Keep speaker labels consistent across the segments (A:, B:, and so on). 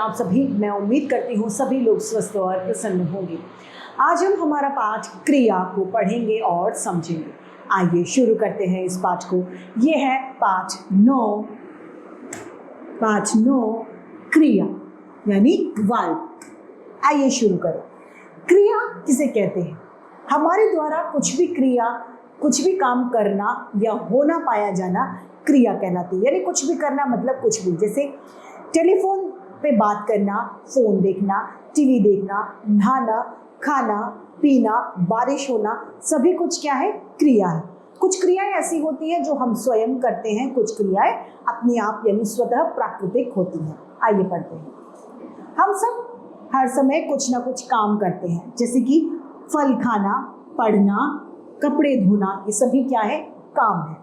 A: आप सभी, मैं उम्मीद करती हूँ सभी लोग स्वस्थ और प्रसन्न होंगे। आज हम हमारा पाठ क्रिया को पढ़ेंगे और समझेंगे। आइए शुरू करते हैं इस पाठ को। ये है पाठ 9 क्रिया यानी वर्ब। आइए शुरू करें। क्रिया किसे कहते हैं? हमारे द्वारा कुछ भी क्रिया, कुछ भी काम करना या होना पाया जाना क्रिया कहलाती है। यानी कुछ भी करना मतलब कुछ भी, जैसे टेलीफोन पे बात करना, फोन देखना, टीवी देखना, नहाना, खाना पीना, बारिश होना, सभी कुछ क्या है? क्रिया है। कुछ क्रियाएं ऐसी होती हैं जो हम स्वयं करते हैं, कुछ क्रियाएं अपने आप यानी स्वतः प्राकृतिक होती हैं। आइए पढ़ते हैं। हम सब हर समय कुछ ना कुछ काम करते हैं, जैसे कि फल खाना, पढ़ना, कपड़े धोना, ये सभी क्या है? काम है।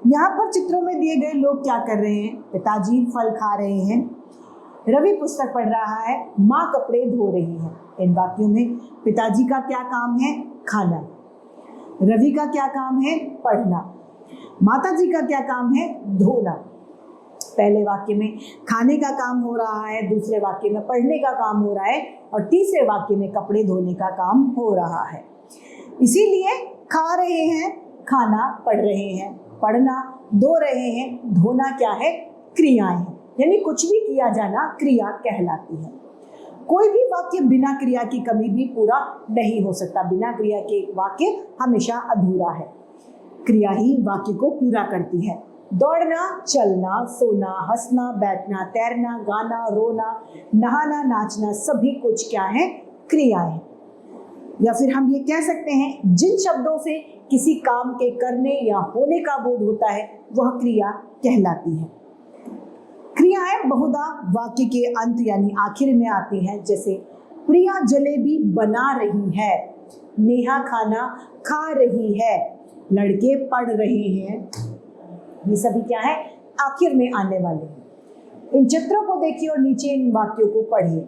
A: यहाँ पर चित्रों में दिए गए लोग क्या कर रहे हैं? पिताजी फल खा रहे हैं, रवि पुस्तक पढ़ रहा है, माँ कपड़े धो रही है। इन वाक्यों में पिताजी का क्या काम है? खाना। रवि का क्या काम है? पढ़ना। माताजी का क्या काम है? धोना। पहले वाक्य में खाने का काम हो रहा है, दूसरे वाक्य में पढ़ने का काम हो रहा है और तीसरे वाक्य में कपड़े धोने का काम हो रहा है। इसीलिए खा रहे हैं, खाना, पढ़ रहे हैं, पढ़ना, धो रहे हैं, धोना क्या है? क्रियाएं हैं। यानी कुछ भी किया जाना क्रिया कहलाती है। कोई भी वाक्य बिना क्रिया की कभी भी पूरा नहीं हो सकता। बिना क्रिया के वाक्य हमेशा अधूरा है। क्रिया ही वाक्य को पूरा करती है। दौड़ना, चलना, सोना, हंसना, बैठना, तैरना, गाना, रोना, नहाना, नाचना, सभी कुछ क्या है? क्रियाएं। या फिर हम ये कह सकते हैं, जिन शब्दों से किसी काम के करने या होने का बोध होता है वह क्रिया कहलाती है। क्रियाएं बहुधा वाक्य के अंत यानी आखिर में आती हैं, जैसे प्रिया जलेबी बना रही है, नेहा खाना खा रही है, लड़के पढ़ रहे हैं। ये सभी क्या है? आखिर में आने वाले हैं। इन चित्रों को देखिए और नीचे इन वाक्यों को पढ़िए।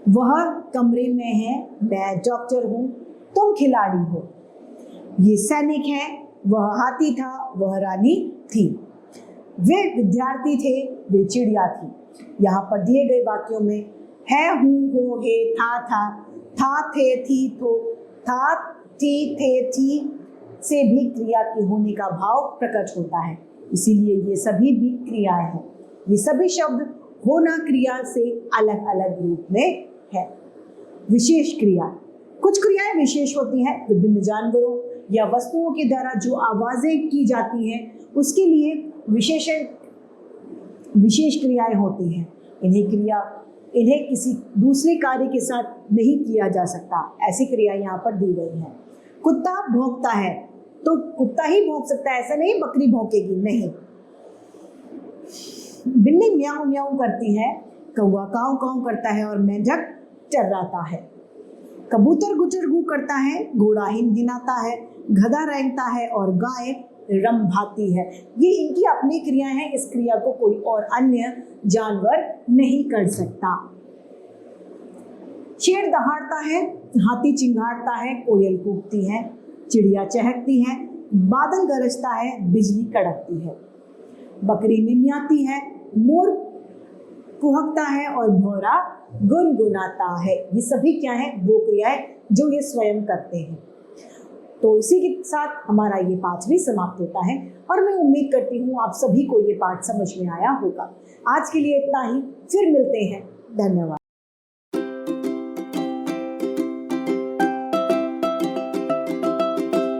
A: वह कमरे में है, मैं डॉक्टर हूँ, तुम खिलाड़ी हो। ये सैनिक है, वह हाथी था, वह रानी थी। वे विद्यार्थी थे, वे चिड़िया थी। यहाँ पर दिए गए वाक्यों में है, हूँ, हो, हे, था, थे, थी, तो, था, थी, थे, थी से भी क्रिया के होने का भाव प्रकट होता है। इसीलिए ये सभी भी क्रियाएं हैं। ये सभी शब्द होना क्रिया से अलग अलग रूप में है। विशेष क्रिया। कुछ क्रियाएं विशेष होती हैं। विभिन्न जानवरों या वस्तुओं के द्वारा जो आवाजें की जाती हैं उसके लिए विशेष क्रियाएं होती हैं। इन्हें किसी दूसरे कार्य के साथ नहीं किया जा सकता। ऐसी क्रिया यहाँ पर दी गई है। कुत्ता भौंकता है तो कुत्ता ही भौंक सकता है, ऐसा नहीं बकरी भौंकेगी, नहीं। बिल्ली म्याऊं म्याऊं करती है, कौवा काऊ काऊ करता है और मेंढक चर्राता है। कबूतर गुटर गू करता है, घोड़ा हिनहिनाता है, गधा रेंगता है और गाय रंभाती है। ये इनकी अपनी क्रियाएं हैं। इस क्रिया को कोई और अन्य जानवर नहीं कर सकता। शेर दहाड़ता है, हाथी चिंगाड़ता है, कोयल कूकती है, चिड़िया चहकती है, बादल गरजता है, बिजली कड़कती है, बकरी मिमियाती है, मोर कुहकता है और भौरा गुनगुनाता है। ये सभी क्या है? वो क्रियाएं जो ये स्वयं करते हैं। तो इसी के साथ हमारा ये पाठ भी समाप्त होता है और मैं उम्मीद करती हूँ आप सभी को ये पाठ समझ में आया होगा। आज के लिए इतना ही, फिर मिलते हैं। धन्यवाद।